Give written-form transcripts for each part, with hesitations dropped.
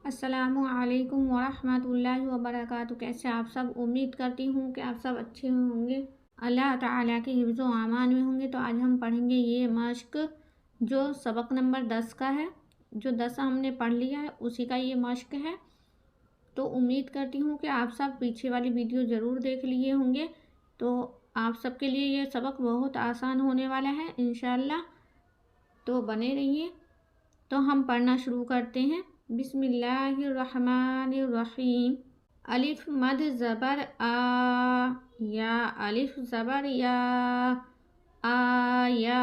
अस्सलामुअलैकुम वरहमतुल्लाहि वबरकातुहू। कैसे आप सब? उम्मीद करती हूँ कि आप सब अच्छे होंगे, अल्लाह ताला के हिफ्ज़ व अमान में होंगे। तो आज हम पढ़ेंगे ये मश्क जो सबक नंबर 10 का है, जो 10 हमने पढ़ लिया है उसी का ये मश्क है। तो उम्मीद करती हूँ कि आप सब पीछे वाली वीडियो ज़रूर देख लिए होंगे। तो आप सबके लिए ये सबक बहुत आसान होने वाला है इंशाअल्लाह। तो बने रहिए। तो हम पढ़ना शुरू करते हैं। बिस्मिल्लाहिर्रहमानिर्रहीम। अलिफ मद ज़बर आ, या अलिफ ज़बर या, या।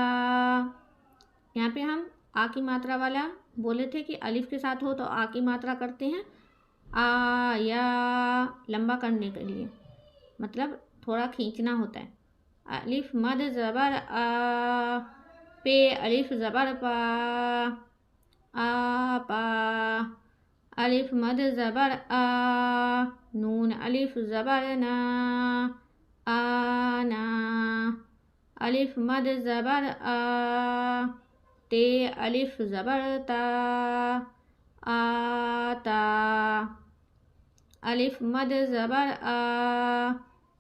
यहाँ पे हम आ की मात्रा वाला बोले थे कि अलिफ के साथ हो तो आ की मात्रा करते हैं। आ या लंबा करने के लिए, मतलब थोड़ा खींचना होता है। अलिफ मद ज़बर आ, पे अलिफ ज़बर पा, पा। अलिफ मद ज़बर आ, नून अलिफ ज़बर ना, ना। अलिफ मद ज़बर आ, ते अलिफ ज़बर ता, आता। अलिफ मद ज़बर आ,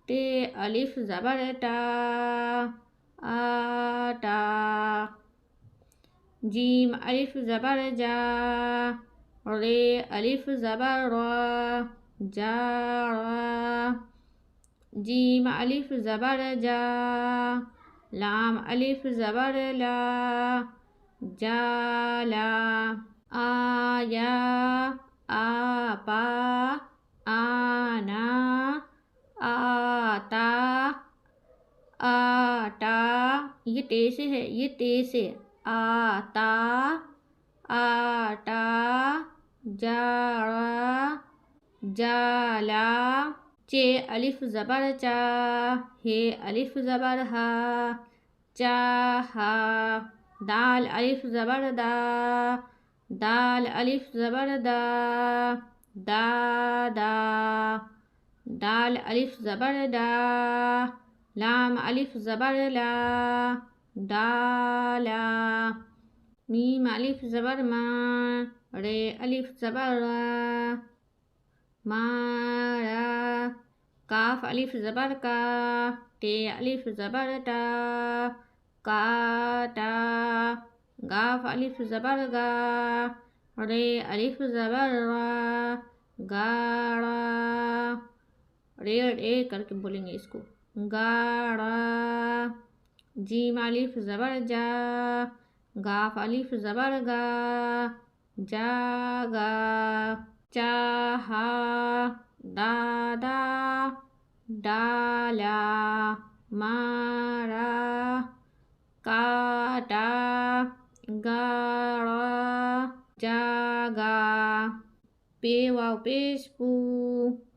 ते अलिफ ज़बर टा, आटा। जीम अलिफ ज़बर जा, रे अलिफ ज़बर रा, जा, रा। जीम अलिफ ज़बर जा, लाम अलिफ ज़बर ला, जा, ला। आया, आपा, आना, आता, आटा। ये टे से है, ये टे से। आता, आटा, जाड़ा, जाला। चे अलिफ ज़बर चा, हे अलिफ ज़बर हा, चाहा। दाल अलिफ ज़बर दा, दाल अलिफ ज़बर दा, दादा। दाल अलिफ ज़बर दा, लाम अलिफ ज़बर ला, डाला। मीम अलिफ ज़बर मा, रे अलिफ ज़बर रा, मारा। काफ अलिफ ज़बर का, ते अलिफ ज़बर टा, काटा। गाफ अलिफ ज़बर गा, रे अलिफ ज़बर रा, गाड़ा। रे करके बोलेंगे इसको, गाड़ा। जीम अलिफ ज़बर जा, गाफ अलिफ ज़बर गा, जागा। चाहा, दादा, डाला, मारा, काटा, गाड़ा, जागा। पे वाव पेश पू,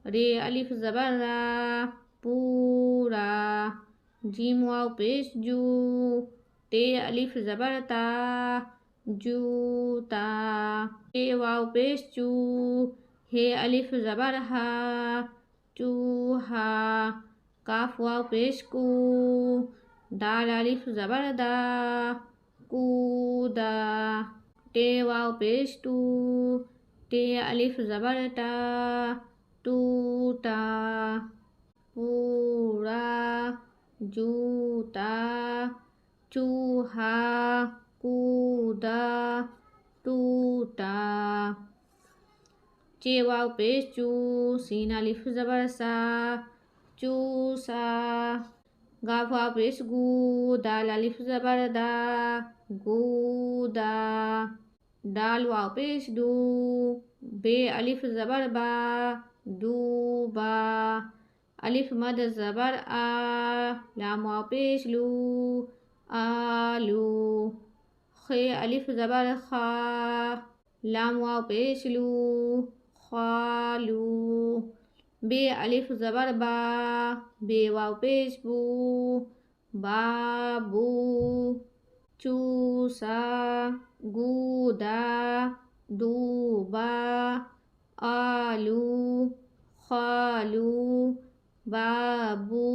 रे अलिफ ज़बर रा, पूरा। जीम वाव पेश जू, ते अलिफ ज़बर ता, जूता। ते वाव पेश चू, हे अलिफ ज़बर हा, चूहा। काफ वाव पेश कू, दाल अलिफ ज़बर दा, कूदा। टे वाव पेश टू, ते अलिफ ज़बर टा, टूटा। पूरा, जूता, चूहा, कूदा, टूटा। चे वाव पेश चू, सीन अलिफ ज़बर सा, चूसा। गाफ वाव पेश गू, दाल अलिफ ज़बर दा, गूदा। दाल वाव पेश दू, बे अलिफ ज़बर बा, दूबा। अलिफ मद ज़बर आ, लाम वाव पेश लू, आलू। खे अलिफ ज़बर खा, लाम वाव पेश लू, खालू। बे अलिफ ज़बर बा, बे वाव पेश बू, बाबू। चूसा, गूदा, दूबा, आलू, खालू, बाबू।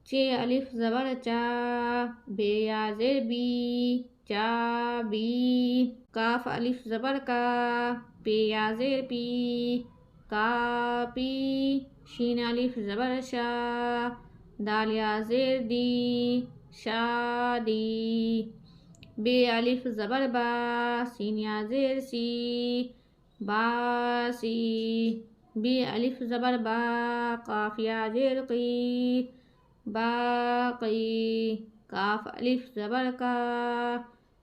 चे अलिफ ज़बर चा, बे या ज़ेर बी, चाबी। काफ अलिफ ज़बर का, पे या ज़ेर पी, कापी, शीन अलिफ ज़बर शा, दाल या ज़ेर दी, शादी, बे अलिफ ज़बर बा, सीन या ज़ेर सी, बासी, बी अलिफ ज़बर बा, काफ या ज़ेर की, बाकी, काफ अलिफ ज़बर का,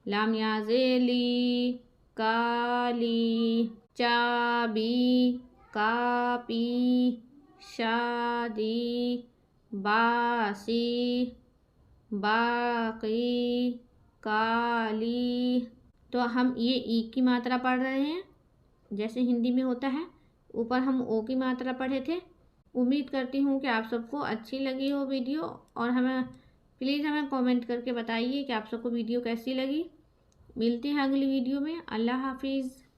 लाम या ज़ेर ली, काली, चाबी, कापी, शादी, बासी, बाकी, काली। तो हम ये ई की मात्रा पढ़ रहे हैं जैसे हिंदी में होता है। ऊपर हम ओ की मात्रा पढ़े थे। उम्मीद करती हूँ कि आप सबको अच्छी लगी हो वीडियो, और प्लीज़ हमें कमेंट करके बताइए कि आप सबको वीडियो कैसी लगी। मिलते हैं अगली वीडियो में। अल्लाह हाफिज़।